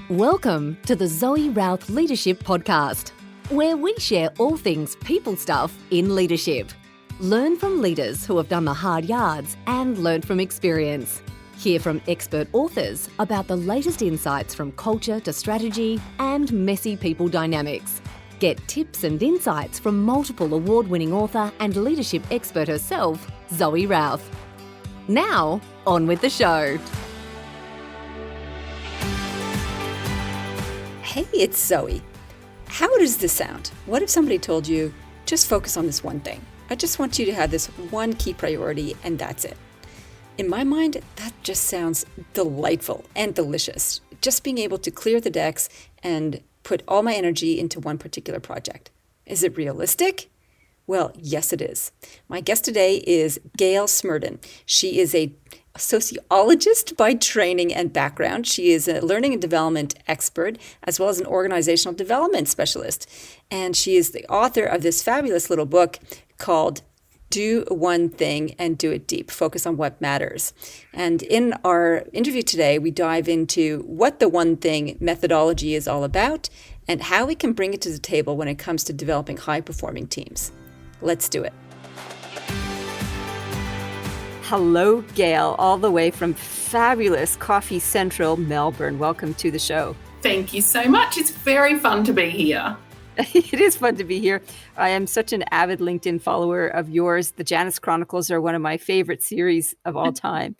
Welcome to the Zoe Routh Leadership Podcast, where we share all things people stuff in leadership. Learn from leaders who have done the hard yards and learn from experience. Hear from expert authors about the latest insights from culture to strategy and messy people dynamics. Get tips and insights from multiple award-winning author and leadership expert herself, Zoe Routh. Now, on with the show. Hey, it's Zoe. How does this sound? What if somebody told you, just focus on this one thing? I just want you to have this one key priority and that's it. In my mind, that just sounds delightful and delicious. Just being able to clear the decks and put all my energy into one particular project. Is it realistic? Well, yes, it is. My guest today is Gayle Smerdon. She is a sociologist by training and background. She is a learning and development expert, as well as an organizational development specialist. And she is the author of this fabulous little book called Do One Thing and Do It Deep, Focus on What Matters. And in our interview today, we dive into what the one thing methodology is all about and how we can bring it to the table when it comes to developing high-performing teams. Let's do it. Hello, Gayle, all the way from fabulous Coffee Central, Melbourne. Welcome to the show. Thank you so much. It's very fun to be here. It is fun to be here. I am such an avid LinkedIn follower of yours. The Janice Chronicles are one of my favorite series of all time.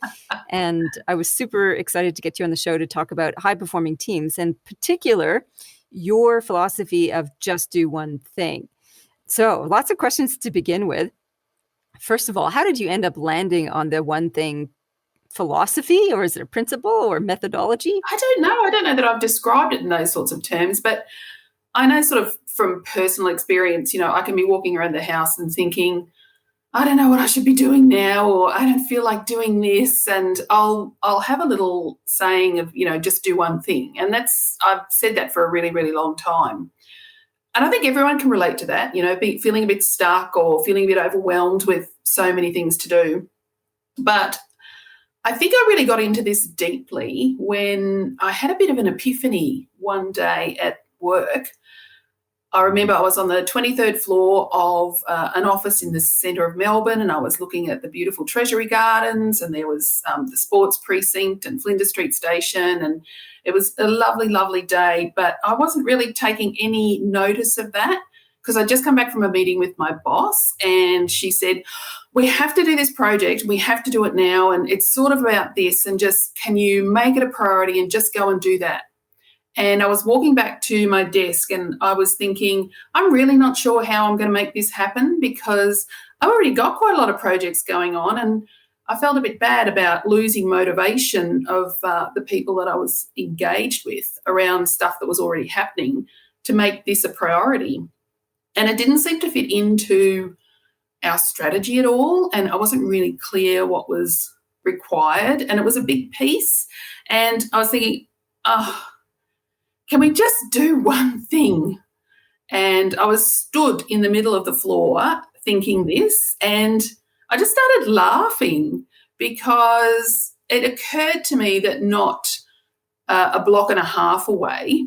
And I was super excited to get you on the show to talk about high-performing teams, and in particular, your philosophy of just do one thing. So lots of questions to begin with. First of all, how did you end up landing on the one thing philosophy, or is it a principle or methodology? I don't know. I don't know that I've described it in those sorts of terms, but I know sort of from personal experience, I can be walking around the house and thinking, I don't know what I should be doing now, or I don't feel like doing this. And I'll have a little saying of, just do one thing. And I've said that for a really, really long time. And I think everyone can relate to that, feeling a bit stuck or feeling a bit overwhelmed with so many things to do. But I think I really got into this deeply when I had a bit of an epiphany one day at work. I remember I was on the 23rd floor of an office in the centre of Melbourne, and I was looking at the beautiful Treasury Gardens, and there was the sports precinct and Flinders Street Station, and it was a lovely, lovely day, but I wasn't really taking any notice of that because I'd just come back from a meeting with my boss, and she said, we have to do this project, we have to do it now, and it's sort of about this, and just can you make it a priority and just go and do that? And I was walking back to my desk and I was thinking, I'm really not sure how I'm going to make this happen because I've already got quite a lot of projects going on, and I felt a bit bad about losing motivation of the people that I was engaged with around stuff that was already happening to make this a priority. And it didn't seem to fit into our strategy at all, and I wasn't really clear what was required, and it was a big piece. And I was thinking, can we just do one thing? And I was stood in the middle of the floor thinking this, and I just started laughing because it occurred to me that not a block and a half away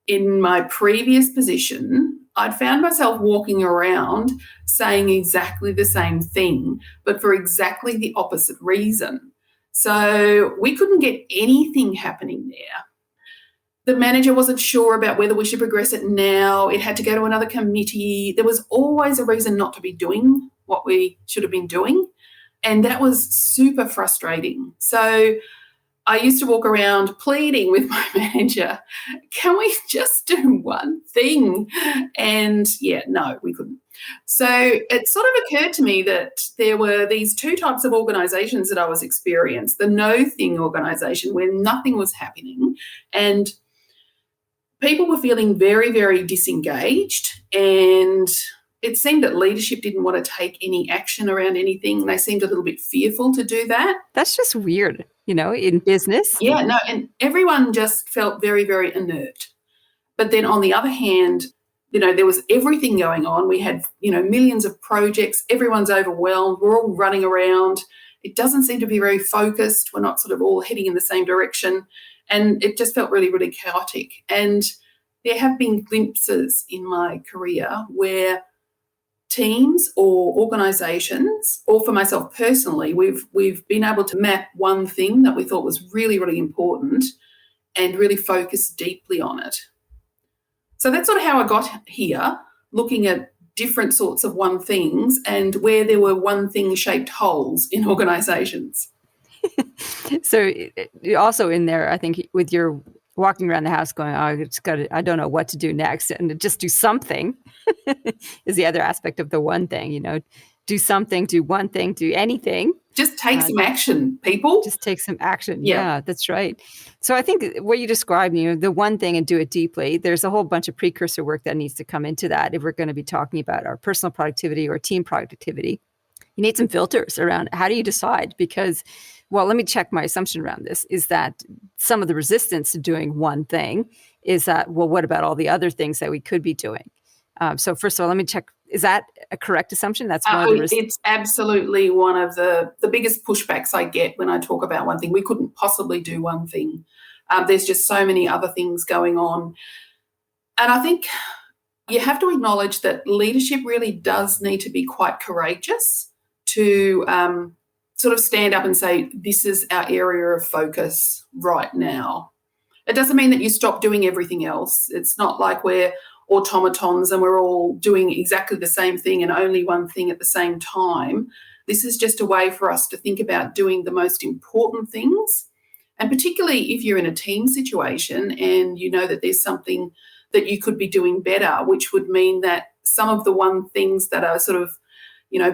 in my previous position, I'd found myself walking around saying exactly the same thing, but for exactly the opposite reason. So we couldn't get anything happening there. The manager wasn't sure about whether we should progress it now. It had to go to another committee. There was always a reason not to be doing what we should have been doing, and that was super frustrating. So I used to walk around pleading with my manager, can we just do one thing? And no, we couldn't. So it sort of occurred to me that there were these two types of organisations that I was experiencing. The no-thing organisation where nothing was happening, and people were feeling very, very disengaged, and it seemed that leadership didn't want to take any action around anything. They seemed a little bit fearful to do that. That's just weird, in business. Yeah, no, and everyone just felt very, very inert. But then on the other hand, there was everything going on. We had, millions of projects. Everyone's overwhelmed. We're all running around. It doesn't seem to be very focused. We're not sort of all heading in the same direction. And it just felt really, really chaotic. And there have been glimpses in my career where teams or organisations, or for myself personally, we've been able to map one thing that we thought was really, really important and really focus deeply on it. So that's sort of how I got here, looking at different sorts of one things and where there were one thing shaped holes in organisations. So you're also in there, I think, with your walking around the house going, I don't know what to do next, and just do something is the other aspect of the one thing, do something, do one thing, do anything. Just take some action, people. Just take some action. Yeah, that's right. So I think what you described, the one thing and do it deeply, there's a whole bunch of precursor work that needs to come into that if we're going to be talking about our personal productivity or team productivity. You need some filters around how do you decide? Because, well, let me check my assumption around this, is that some of the resistance to doing one thing is that, well, what about all the other things that we could be doing? So first of all, let me check. Is that a correct assumption? That's one of the It's absolutely one of the biggest pushbacks I get when I talk about one thing. We couldn't possibly do one thing. There's just so many other things going on. And I think you have to acknowledge that leadership really does need to be quite courageous to sort of stand up and say, this is our area of focus right now. It doesn't mean that you stop doing everything else. It's not like we're automatons and we're all doing exactly the same thing and only one thing at the same time. This is just a way for us to think about doing the most important things. And particularly if you're in a team situation and you know that there's something that you could be doing better, which would mean that some of the one things that are sort of,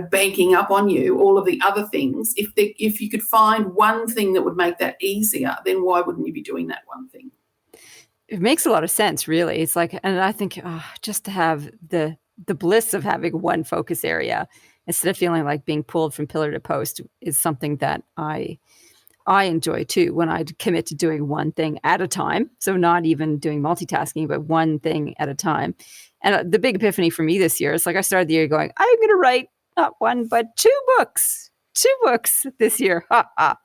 banking up on you, all of the other things, if you could find one thing that would make that easier, then why wouldn't you be doing that one thing? It makes a lot of sense, really. It's like, and I think just to have the bliss of having one focus area instead of feeling like being pulled from pillar to post is something that I enjoy too, when I commit to doing one thing at a time. So not even doing multitasking, but one thing at a time. And the big epiphany for me this year is like I started the year going, I'm going to write not one, but two books this year. Like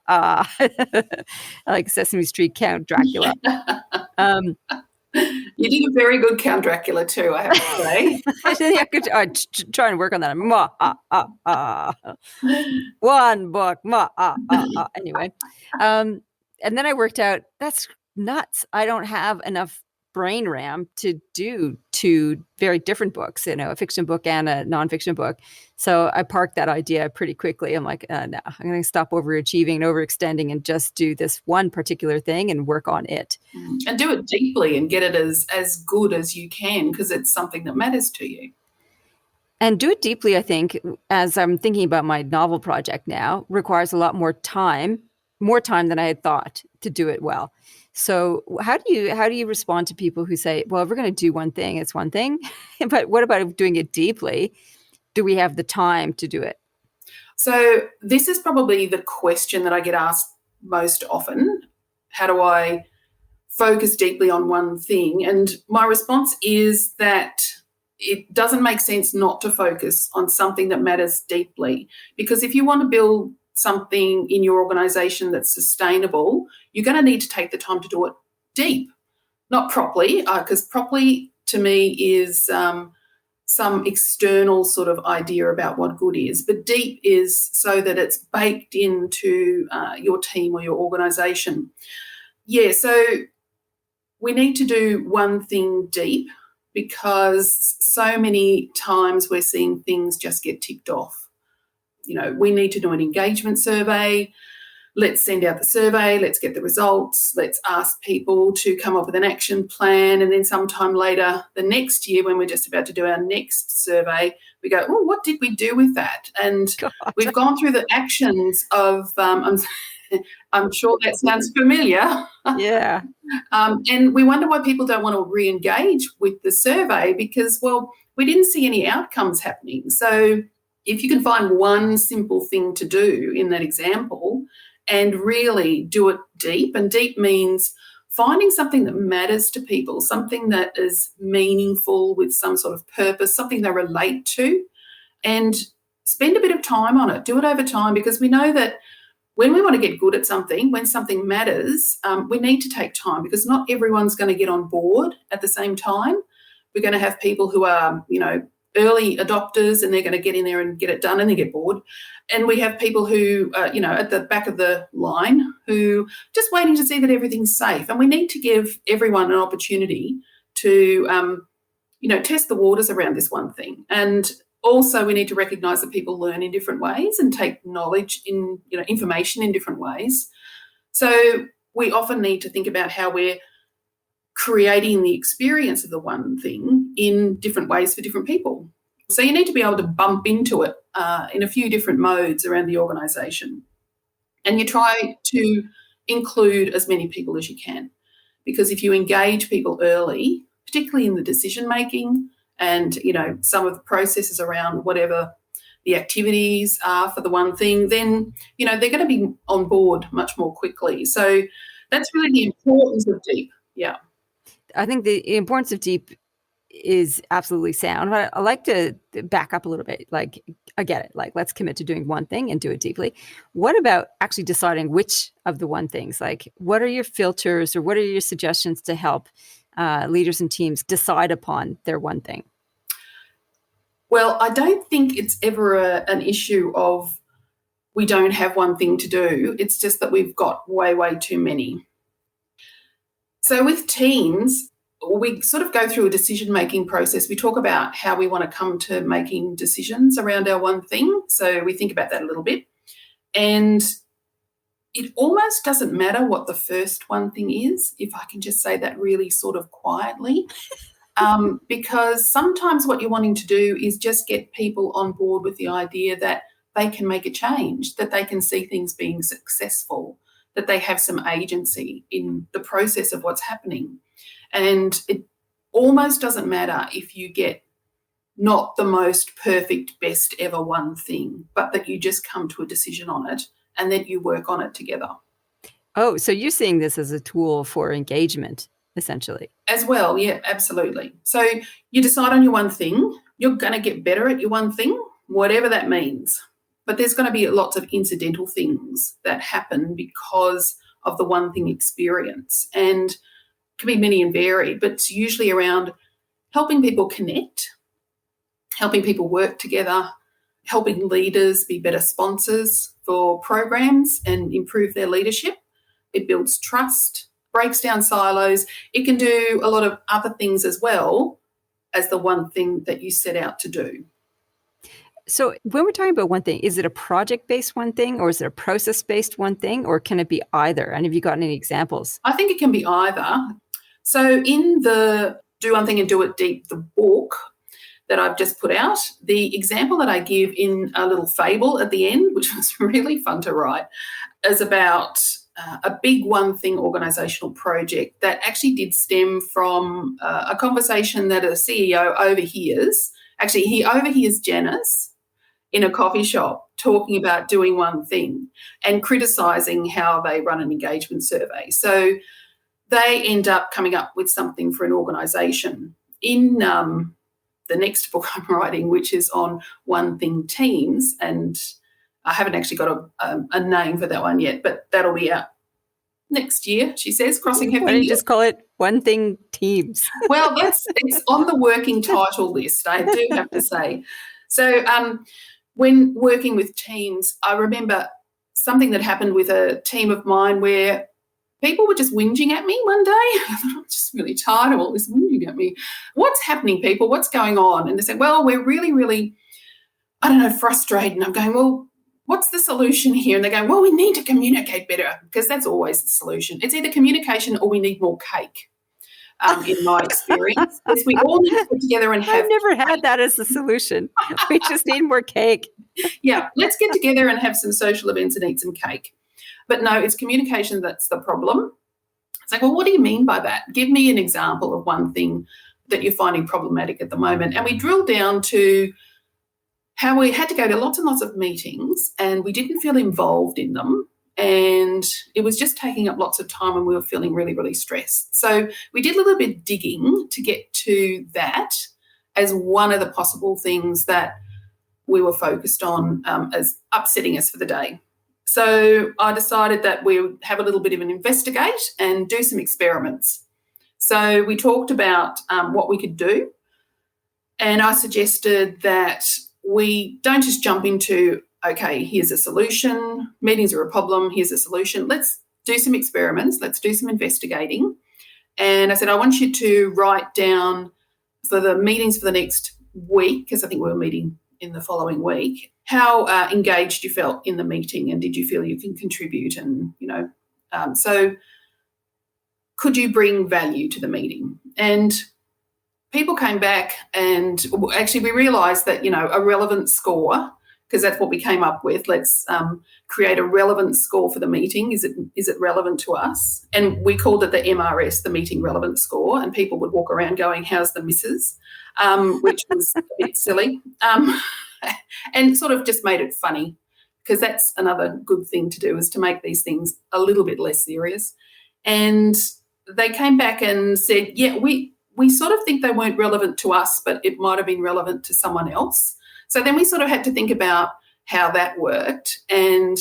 Sesame Street Count Dracula. You did a very good Count Dracula too, I have to say. I think I could try and work on that. One book. Anyway. And then I worked out, that's nuts. I don't have enough brain RAM to do two very different books, a fiction book and a nonfiction book. So I parked that idea pretty quickly. I'm like, no, I'm going to stop overachieving and overextending and just do this one particular thing and work on it. And do it deeply and get it as good as you can because it's something that matters to you. And do it deeply, I think, as I'm thinking about my novel project now, requires a lot more time than I had thought to do it well. So how do you respond to people who say, well, if we're going to do one thing, it's one thing, but what about doing it deeply? Do we have the time to do it? So this is probably the question that I get asked most often. How do I focus deeply on one thing? And my response is that it doesn't make sense not to focus on something that matters deeply, because if you want to build something in your organisation that's sustainable, you're going to need to take the time to do it deep, not properly, because properly to me is some external sort of idea about what good is, but deep is so that it's baked into your team or your organisation. Yeah, so we need to do one thing deep because so many times we're seeing things just get ticked off. We need to do an engagement survey. Let's send out the survey. Let's get the results. Let's ask people to come up with an action plan. And then sometime later, the next year, when we're just about to do our next survey, we go, oh, what did we do with that? And we've gone through the actions of, I'm sure that sounds familiar. Yeah. And we wonder why people don't want to re-engage with the survey because, well, we didn't see any outcomes happening. So if you can find one simple thing to do in that example and really do it deep, and deep means finding something that matters to people, something that is meaningful with some sort of purpose, something they relate to, and spend a bit of time on it. Do it over time because we know that when we want to get good at something, when something matters, we need to take time, because not everyone's going to get on board at the same time. We're going to have people who are, early adopters, and they're going to get in there and get it done, and they get bored. And we have people who, at the back of the line, who just waiting to see that everything's safe. And we need to give everyone an opportunity to, test the waters around this one thing. And also we need to recognise that people learn in different ways and take knowledge in, information in different ways. So we often need to think about how we're creating the experience of the one thing in different ways for different people. So you need to be able to bump into it in a few different modes around the organisation. And you try to include as many people as you can, because if you engage people early, particularly in the decision making and, some of the processes around whatever the activities are for the one thing, then, they're going to be on board much more quickly. So that's really the importance of deep. Yeah. I think the importance of deep is absolutely sound. But I like to back up a little bit. Like, I get it. Like, let's commit to doing one thing and do it deeply. What about actually deciding which of the one things? Like, what are your filters, or what are your suggestions to help leaders and teams decide upon their one thing? Well, I don't think it's ever an issue of we don't have one thing to do. It's just that we've got way, way too many. So with teams, we sort of go through a decision-making process. We talk about how we want to come to making decisions around our one thing. So we think about that a little bit. And it almost doesn't matter what the first one thing is, if I can just say that really sort of quietly, because sometimes what you're wanting to do is just get people on board with the idea that they can make a change, that they can see things being successful, that they have some agency in the process of what's happening. And it almost doesn't matter if you get not the most perfect, best ever one thing, but that you just come to a decision on it and then you work on it together. Oh, so you're seeing this as a tool for engagement, essentially. As well, yeah, absolutely. So you decide on your one thing, you're going to get better at your one thing, whatever that means. But there's going to be lots of incidental things that happen because of the one thing experience. And it can be many and varied, but it's usually around helping people connect, helping people work together, helping leaders be better sponsors for programs and improve their leadership. It builds trust, breaks down silos. It can do a lot of other things as well as the one thing that you set out to do. So when we're talking about one thing, is it a project-based one thing, or is it a process-based one thing, or can it be either? And have you got any examples? I think it can be either. So in the Do One Thing and Do It Deep, the book that I've just put out, the example that I give in a little fable at the end, which was really fun to write, is about a big one thing organisational project that actually did stem from a conversation that a CEO overhears. Actually, he overhears Janice in a coffee shop talking about doing one thing and criticising how they run an engagement survey. So they end up coming up with something for an organisation. In the next book I'm writing, which is on one thing teams, and I haven't actually got a name for that one yet, but that'll be out next year, she says, crossing her fingers. Why don't you just call it One Thing Teams? Well, it's on the working title list, I do have to say. So when working with teams, I remember something that happened with a team of mine where people were just whinging at me one day. I thought, I'm just really tired of all this whinging at me. What's happening, people? What's going on? And they said, well, we're really, really, frustrated. And I'm going, well, what's the solution here? And they're going, well, we need to communicate better, because that's always the solution. It's either communication or we need more cake, in my experience. Is we all need to get together and have I've never cake. had that as the solution. We just need more cake. Yeah, let's get together and have some social events and eat some cake. But no, it's communication that's the problem. It's like, well, what do you mean by that? Give me an example of one thing that you're finding problematic at the moment. And we drilled down to how we had to go to lots and lots of meetings and we didn't feel involved in them. And it was just taking up lots of time and we were feeling really, really stressed. So we did a little bit of digging to get to that as one of the possible things that we were focused on as upsetting us for the day. So I decided that we would have a little bit of an investigate and do some experiments. So we talked about what we could do, and I suggested that we don't just jump into, okay, here's a solution, meetings are a problem, here's a solution. Let's do some experiments, let's do some investigating. And I said, I want you to write down for the meetings for the next week, because I think we were meeting in the following week, how engaged you felt in the meeting, and did you feel you can contribute? And, so could you bring value to the meeting? And people came back, and actually we realised that, a relevance score, because that's what we came up with. Let's create a relevance score for the meeting. Is it relevant to us? And we called it the MRS, the meeting relevance score, and people would walk around going, how's the missus? Which was a bit silly. And sort of just made it funny, because that's another good thing to do, is to make these things a little bit less serious. And they came back and said, yeah, we sort of think they weren't relevant to us, but it might have been relevant to someone else. So then we sort of had to think about how that worked. And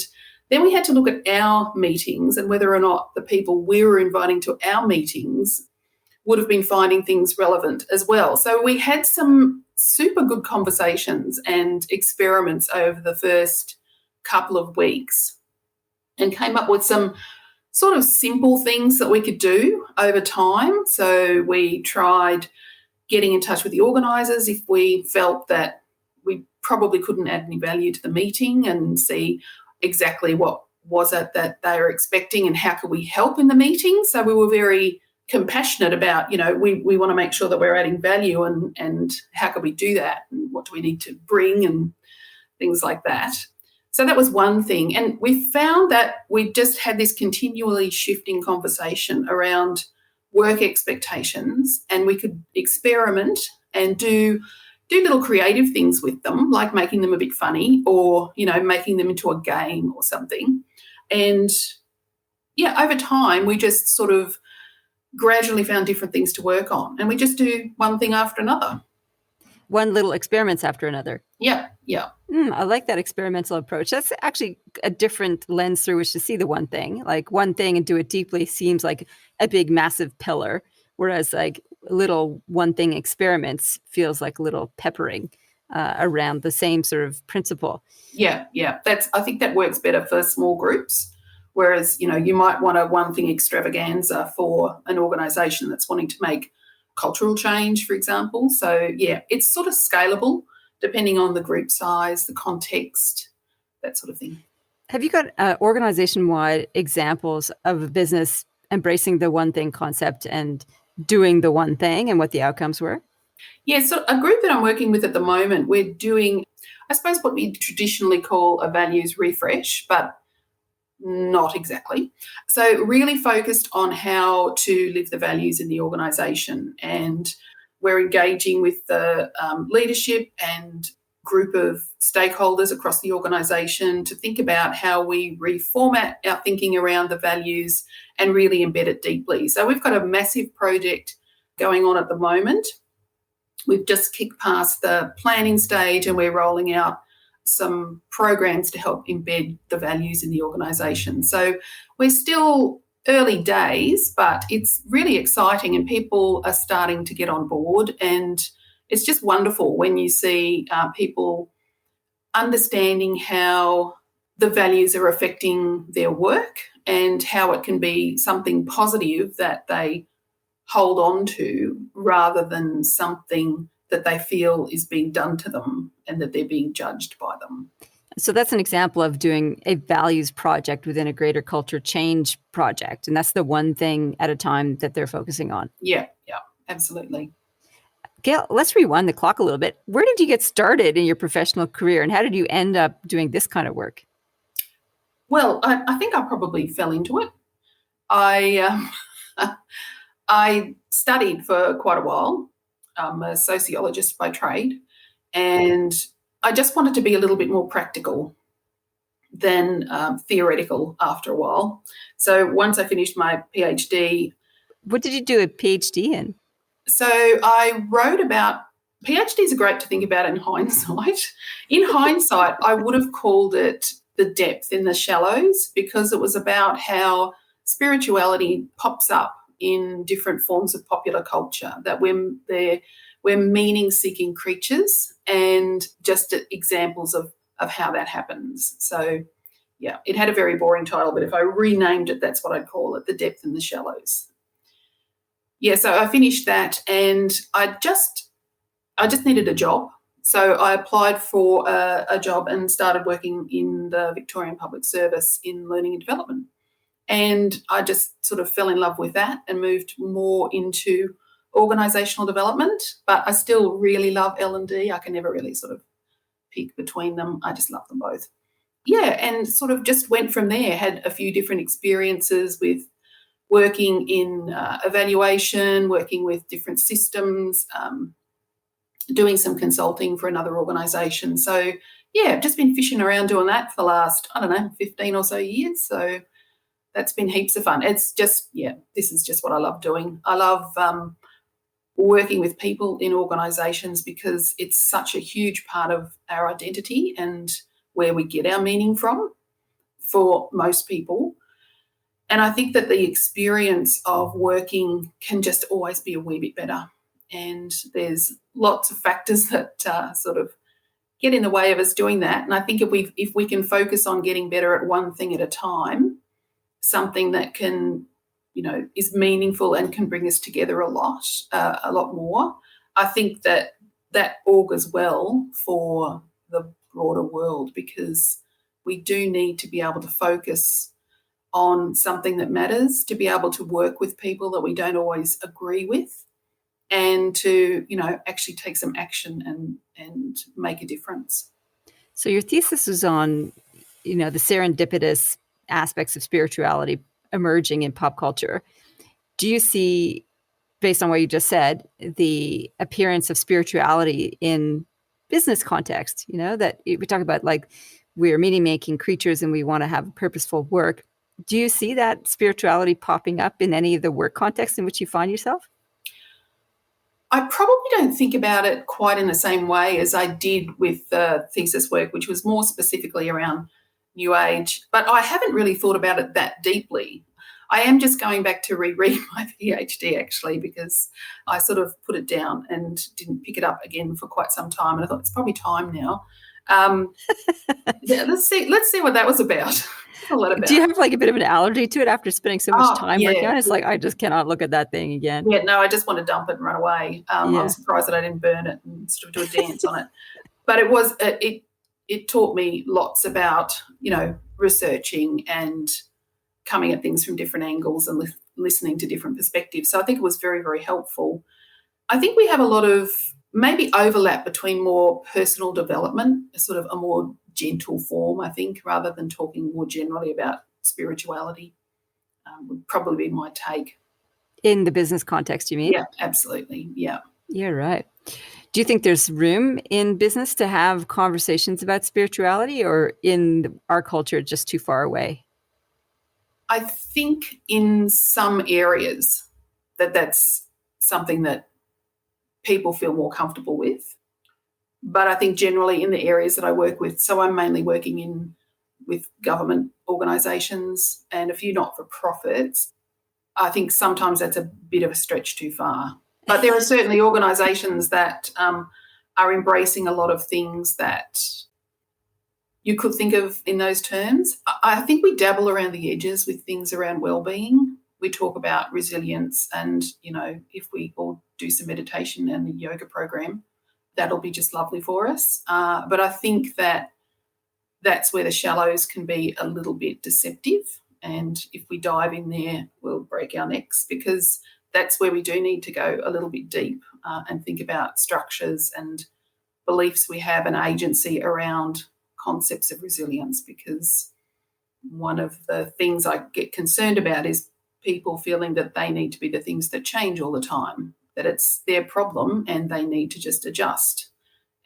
then we had to look at our meetings and whether or not the people we were inviting to our meetings would have been finding things relevant as well. So we had some super good conversations and experiments over the first couple of weeks, and came up with some sort of simple things that we could do over time. So we tried getting in touch with the organisers if we felt that we probably couldn't add any value to the meeting, and see exactly what was it that they were expecting and how could we help in the meeting. So we were very compassionate about, we want to make sure that we're adding value, and how can we do that, and what do we need to bring, and things like that. So that was one thing. And we found that we just had this continually shifting conversation around work expectations, and we could experiment and do little creative things with them, like making them a bit funny, or, making them into a game or something. And yeah, over time, we just sort of gradually found different things to work on, and we just do one thing after another. One little experiments after another. Yeah. I like that experimental approach. That's actually a different lens through which to see the one thing. Like one thing and do it deeply seems like a big, massive pillar, whereas like little one thing experiments feels like little peppering around the same sort of principle. Yeah. I think that works better for small groups. Whereas, you might want a one thing extravaganza for an organisation that's wanting to make cultural change, for example. So, yeah, it's sort of scalable depending on the group size, the context, that sort of thing. Have you got organisation-wide examples of a business embracing the one thing concept and doing the one thing, and what the outcomes were? Yeah, so a group that I'm working with at the moment, we're doing, I suppose, what we traditionally call a values refresh, but not exactly. So really focused on how to live the values in the organisation, and we're engaging with the leadership and group of stakeholders across the organisation to think about how we reformat our thinking around the values and really embed it deeply. So we've got a massive project going on at the moment. We've just kicked past the planning stage, and we're rolling out some programs to help embed the values in the organisation. So we're still early days, but it's really exciting, and people are starting to get on board, and it's just wonderful when you see people understanding how the values are affecting their work, and how it can be something positive that they hold on to, rather than something that they feel is being done to them and that they're being judged by them. So that's an example of doing a values project within a greater culture change project. And that's the one thing at a time that they're focusing on. Yeah, absolutely. Gayle, let's rewind the clock a little bit. Where did you get started in your professional career, and how did you end up doing this kind of work? Well, I think I probably fell into it. I studied for quite a while. I'm a sociologist by trade, and I just wanted to be a little bit more practical than theoretical after a while. So once I finished my PhD. What did you do a PhD in? So I wrote about, PhDs are great to think about in hindsight. In hindsight, I would have called it the depth in the shallows, because it was about how spirituality pops up in different forms of popular culture, that we're meaning-seeking creatures, and just examples of how that happens. So, yeah, it had a very boring title, but if I renamed it, that's what I'd call it, The Depth and the Shallows. Yeah, so I finished that, and I just needed a job. So I applied for a job and started working in the Victorian Public Service in learning and development. And I just sort of fell in love with that and moved more into organisational development. But I still really love L&D. I can never really sort of pick between them. I just love them both. Yeah, and sort of just went from there, had a few different experiences with working in evaluation, working with different systems, doing some consulting for another organisation. So, yeah, I've just been fishing around doing that for the last, 15 or so years. So that's been heaps of fun. It's just, this is just what I love doing. I love working with people in organisations because it's such a huge part of our identity and where we get our meaning from for most people. And I think that the experience of working can just always be a wee bit better. And there's lots of factors that sort of get in the way of us doing that. And I think if we can focus on getting better at one thing at a time, something that can, is meaningful and can bring us together a lot more, I think that augurs well for the broader world, because we do need to be able to focus on something that matters, to be able to work with people that we don't always agree with, and to, actually take some action and make a difference. So your thesis is on, the serendipitous aspects of spirituality emerging in pop culture. Do you see, based on what you just said, the appearance of spirituality in business context, that we talk about, like, we're meaning-making creatures and we want to have purposeful work. Do you see that spirituality popping up in any of the work contexts in which you find yourself? I probably don't think about it quite in the same way as I did with the thesis work, which was more specifically around New Age, but I haven't really thought about it that deeply. I am just going back to reread my PhD, actually, because I sort of put it down and didn't pick it up again for quite some time, and I thought it's probably time now. Let's see what that was about. Do you have like a bit of an allergy to it after spending so much time working on it? It's like, I just cannot look at that thing again. Yeah, no, I just want to dump it and run away. I was surprised that I didn't burn it and sort of do a dance on it. But it taught me lots about, researching and coming at things from different angles and listening to different perspectives. So I think it was very, very helpful. I think we have a lot of maybe overlap between more personal development, sort of a more gentle form, I think, rather than talking more generally about spirituality, would probably be my take. In the business context, you mean? Yeah, absolutely. Yeah. Yeah, right. Do you think there's room in business to have conversations about spirituality, or in our culture just too far away? I think in some areas that's something that people feel more comfortable with. But I think generally in the areas that I work with, so I'm mainly working with government organisations and a few not-for-profits, I think sometimes that's a bit of a stretch too far. But there are certainly organisations that are embracing a lot of things that you could think of in those terms. I think we dabble around the edges with things around well-being. We talk about resilience and, if we all do some meditation and a yoga program, that'll be just lovely for us. But I think that's where the shallows can be a little bit deceptive. And if we dive in there, we'll break our necks, because that's where we do need to go a little bit deep and think about structures and beliefs we have and agency around concepts of resilience, because one of the things I get concerned about is people feeling that they need to be the things that change all the time, that it's their problem and they need to just adjust.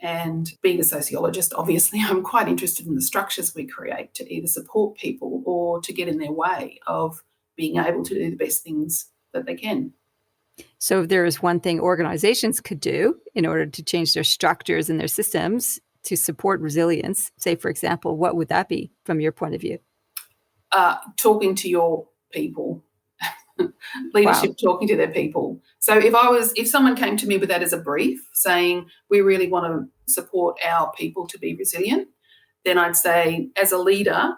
And being a sociologist, obviously, I'm quite interested in the structures we create to either support people or to get in their way of being able to do the best things that they can. So if there is one thing organizations could do in order to change their structures and their systems to support resilience, say, for example, what would that be from your point of view? Talking to your people. Leadership. Wow. Talking to their people. So if someone came to me with that as a brief, saying we really want to support our people to be resilient, then I'd say, as a leader,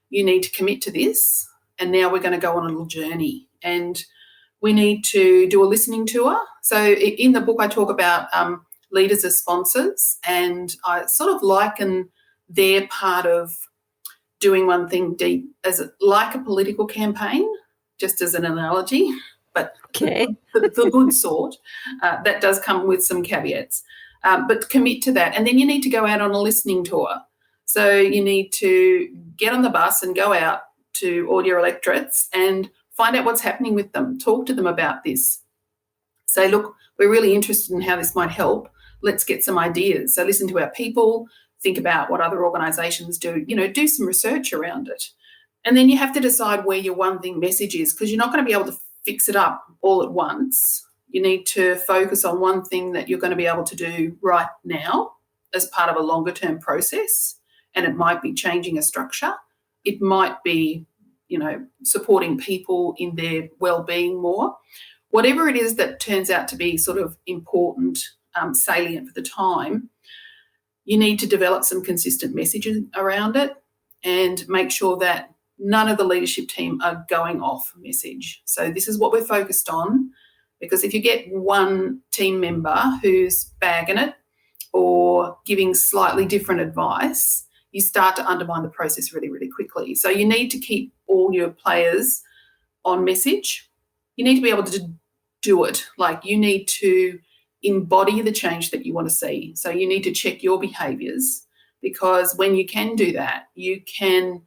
you need to commit to this, and now we're going to go on a little journey, and we need to do a listening tour. So in the book I talk about leaders as sponsors, and I sort of liken their part of doing one thing deep as like a political campaign, just as an analogy, but okay. the good sort. That does come with some caveats, but commit to that. And then you need to go out on a listening tour. So you need to get on the bus and go out to all your electorates and find out what's happening with them. Talk to them about this. Say, look, we're really interested in how this might help. Let's get some ideas. So listen to our people, think about what other organisations do, do some research around it. And then you have to decide where your one thing message is, because you're not going to be able to fix it up all at once. You need to focus on one thing that you're going to be able to do right now as part of a longer term process. And it might be changing a structure. It might be, supporting people in their well-being more. Whatever it is that turns out to be sort of important, salient for the time, you need to develop some consistent messaging around it and make sure that none of the leadership team are going off message. So this is what we're focused on, because if you get one team member who's bagging it or giving slightly different advice, you start to undermine the process really, really quickly. So you need to keep all your players on message. You need to be able to do it. Like, you need to embody the change that you want to see. So you need to check your behaviours, because when you can do that, you can,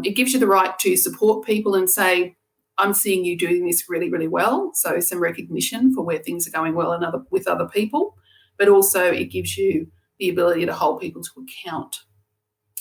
it gives you the right to support people and say, I'm seeing you doing this really, really well. So some recognition for where things are going well with other people, but also it gives you the ability to hold people to account.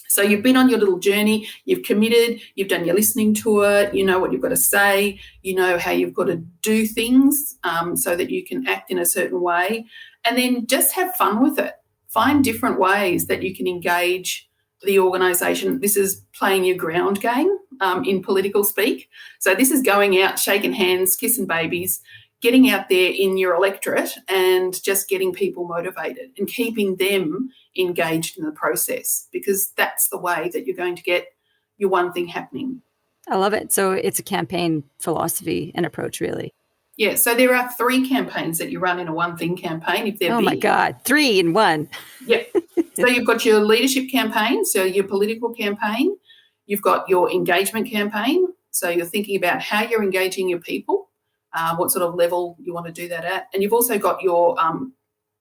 So you've been on your little journey, you've committed, you've done your listening tour, you know what you've got to say, you know how you've got to do things so that you can act in a certain way, and then just have fun with it. Find different ways that you can engage the organisation. This is playing your ground game in political speak. So this is going out, shaking hands, kissing babies, getting out there in your electorate and just getting people motivated and keeping them engaged in the process, because that's the way that you're going to get your one thing happening. I love it. So it's a campaign philosophy and approach, really. Yeah, so there are 3 campaigns that you run in a one thing campaign if they're big. My God, 3 in one. Yeah. So you've got your leadership campaign, so your political campaign. You've got your engagement campaign, so you're thinking about how you're engaging your people, what sort of level you want to do that at. And you've also got your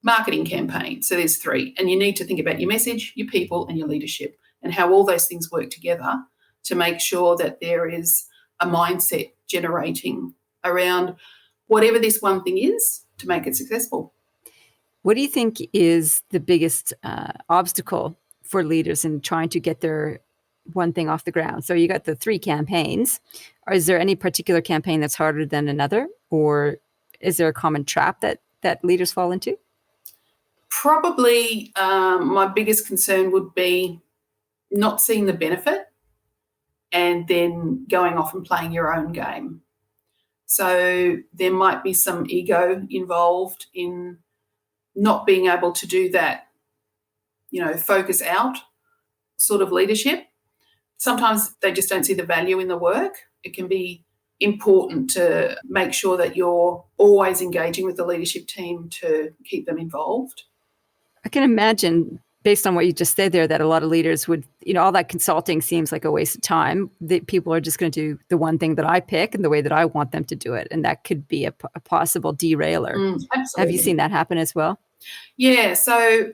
marketing campaign. So there's 3. And you need to think about your message, your people, and your leadership, and how all those things work together to make sure that there is a mindset generating around whatever this one thing is to make it successful. What do you think is the biggest obstacle for leaders in trying to get their one thing off the ground? So you got the 3 campaigns. Is there any particular campaign that's harder than another? Or is there a common trap that leaders fall into? Probably my biggest concern would be not seeing the benefit and then going off and playing your own game. So there might be some ego involved in not being able to do that, focus out sort of leadership. Sometimes they just don't see the value in the work. It can be important to make sure that you're always engaging with the leadership team to keep them involved. I can imagine, based on what you just said there, that a lot of leaders would, all that consulting seems like a waste of time. That people are just going to do the one thing that I pick and the way that I want them to do it. And that could be a possible derailer. Absolutely. Have you seen that happen as well? Yeah. So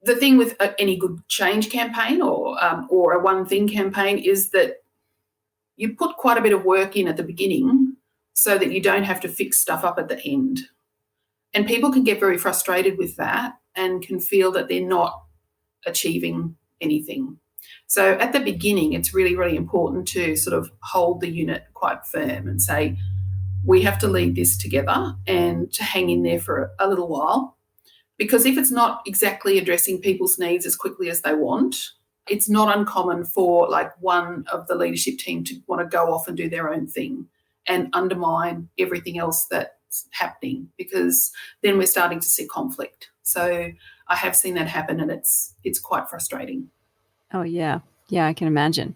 the thing with any good change campaign or a one thing campaign is that you put quite a bit of work in at the beginning so that you don't have to fix stuff up at the end. And people can get very frustrated with that and can feel that they're not achieving anything. So at the beginning, it's really, really important to sort of hold the unit quite firm and say, we have to lead this together and to hang in there for a little while, Because if it's not exactly addressing people's needs as quickly as they want, it's not uncommon for like one of the leadership team to want to go off and do their own thing and undermine everything else that's happening, because then we're starting to see conflict. So I have seen that happen, and it's quite frustrating. Oh, yeah. Yeah, I can imagine.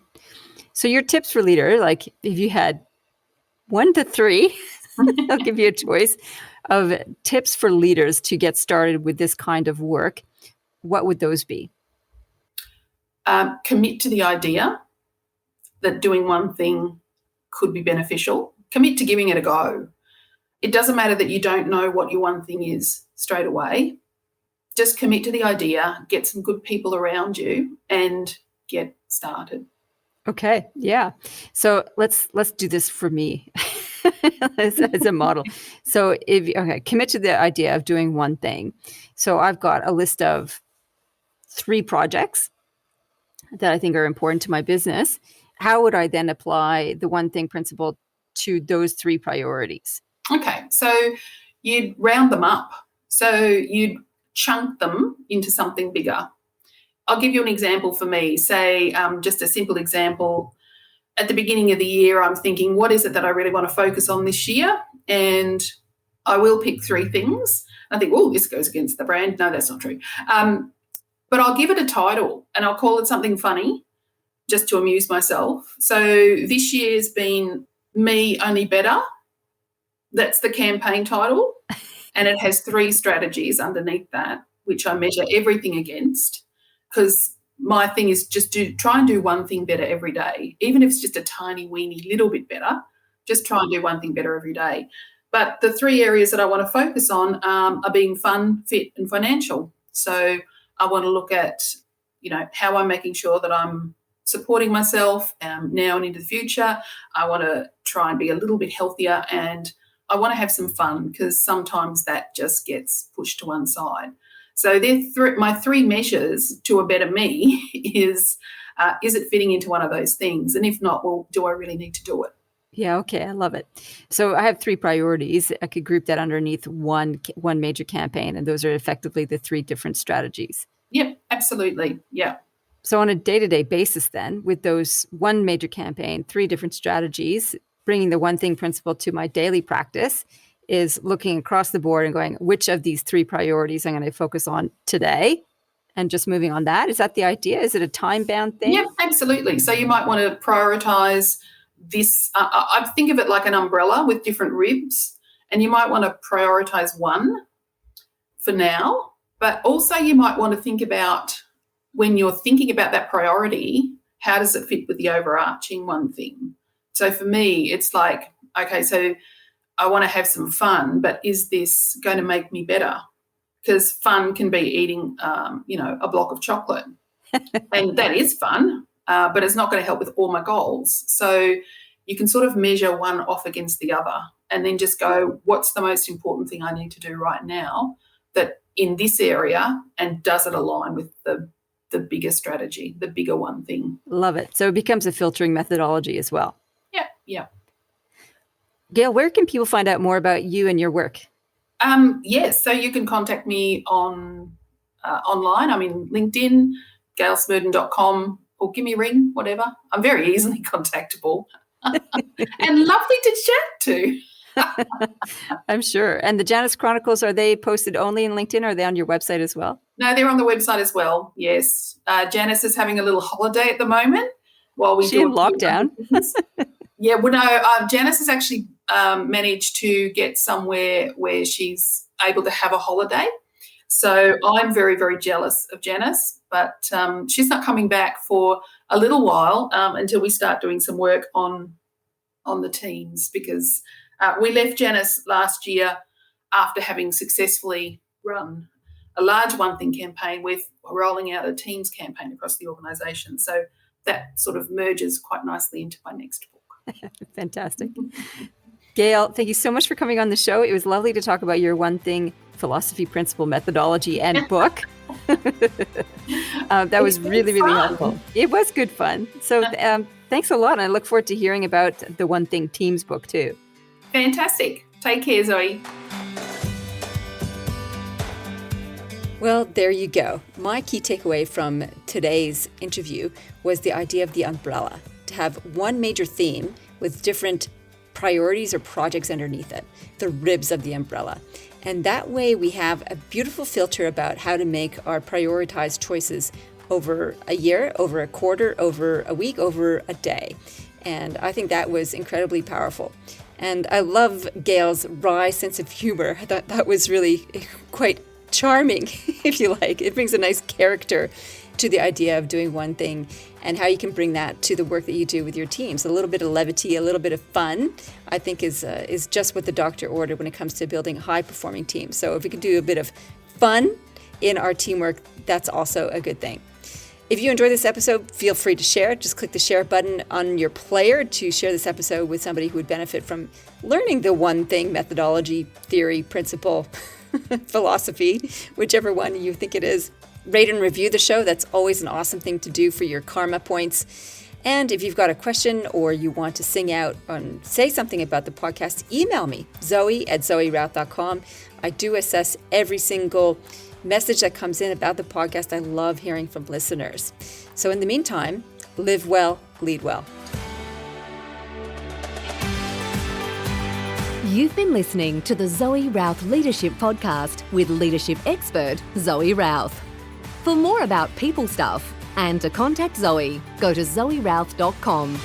So your tips for leader, like if you had 1 to 3, I'll give you a choice of tips for leaders to get started with this kind of work, what would those be? Commit to the idea that doing one thing could be beneficial. Commit to giving it a go. It doesn't matter that you don't know what your one thing is straight away. Just commit to the idea, get some good people around you, and get started. Okay, yeah. So let's do this for me as a model. So commit to the idea of doing one thing. So I've got a list of 3 projects that I think are important to my business. How would I then apply the one thing principle to those 3 priorities? Okay, so you'd round them up. So you'd chunk them into something bigger. I'll give you an example for me. Say, just a simple example. At the beginning of the year, I'm thinking, what is it that I really want to focus on this year? And I will pick 3 things. I think, oh, this goes against the brand. No, that's not true. But I'll give it a title, and I'll call it something funny just to amuse myself. So this year's been Me Only Better. That's the campaign title. And it has 3 strategies underneath that, which I measure everything against, because my thing is just try and do one thing better every day. Even if it's just a tiny, weeny little bit better, just try and do one thing better every day. But the 3 areas that I want to focus on are being fun, fit, and financial. So I want to look at, how I'm making sure that I'm supporting myself now and into the future. I want to try and be a little bit healthier, and I want to have some fun, because sometimes that just gets pushed to one side. So my 3 measures to a better me is it fitting into one of those things? And if not, well, do I really need to do it? Yeah, okay, I love it. So I have 3 priorities. I could group that underneath one major campaign, and those are effectively the 3 different strategies. Yep, absolutely. Yeah. So on a day-to-day basis then, with those one major campaign, 3 different strategies, bringing the one thing principle to my daily practice is looking across the board and going, which of these 3 priorities I'm going to focus on today, and just moving on that. Is that the idea? Is it a time-bound thing? Yep, absolutely. So you might want to prioritize this. I think of it like an umbrella with different ribs, and you might want to prioritize one for now, but also you might want to think about, when you're thinking about that priority, how does it fit with the overarching one thing? So for me, it's like, okay, so I want to have some fun, but is this going to make me better? Because fun can be eating, a block of chocolate, and that is fun, but it's not going to help with all my goals. So you can sort of measure one off against the other, and then just go, what's the most important thing I need to do right now that in this area, and does it align with the bigger strategy, the bigger one thing? Love it. So it becomes a filtering methodology as well. Yeah. Gayle, where can people find out more about you and your work? Yes, so you can contact me online. I'm in LinkedIn, gaylesmerdon.com, or give me a ring, whatever. I'm very easily contactable and lovely to chat to. I'm sure. And the Janice Chronicles, are they posted only in LinkedIn, or are they on your website as well? No, they're on the website as well, yes. Janice is having a little holiday at the moment while we do lockdown. Yeah, well, no, Janice has actually managed to get somewhere where she's able to have a holiday. So I'm very, very jealous of Janice, but she's not coming back for a little while until we start doing some work on the teams, because we left Janice last year after having successfully run a large one thing campaign with rolling out a teams campaign across the organisation. So that sort of merges quite nicely into my next book. Fantastic. Gayle, thank you so much for coming on the show. It was lovely to talk about your one thing philosophy, principle, methodology, and book. That was really, really helpful. It was good fun. So thanks a lot. And I look forward to hearing about the One Thing Teams book too. Fantastic. Take care, Zoe. Well, there you go. My key takeaway from today's interview was the idea of the umbrella, to have one major theme with different priorities or projects underneath it, the ribs of the umbrella. And that way we have a beautiful filter about how to make our prioritized choices over a year, over a quarter, over a week, over a day. And I think that was incredibly powerful. And I love Gayle's wry sense of humor. I thought that was really quite charming, if you like. It brings a nice character to the idea of doing one thing and how you can bring that to the work that you do with your teams. A little bit of levity, a little bit of fun, I think is just what the doctor ordered when it comes to building high-performing teams. So if we can do a bit of fun in our teamwork, that's also a good thing. If you enjoyed this episode, feel free to share it. Just click the share button on your player to share this episode with somebody who would benefit from learning the one thing methodology, theory, principle, philosophy, whichever one you think it is. Rate and review the show. That's always an awesome thing to do for your karma points. And if you've got a question or you want to sing out and say something about the podcast, email me, zoe@zoerouth.com. I do assess every single message that comes in about the podcast. I love hearing from listeners. So in the meantime, live well, lead well. You've been listening to the Zoe Routh Leadership Podcast with leadership expert Zoe Routh. For more about people stuff and to contact Zoe, go to zoerouth.com.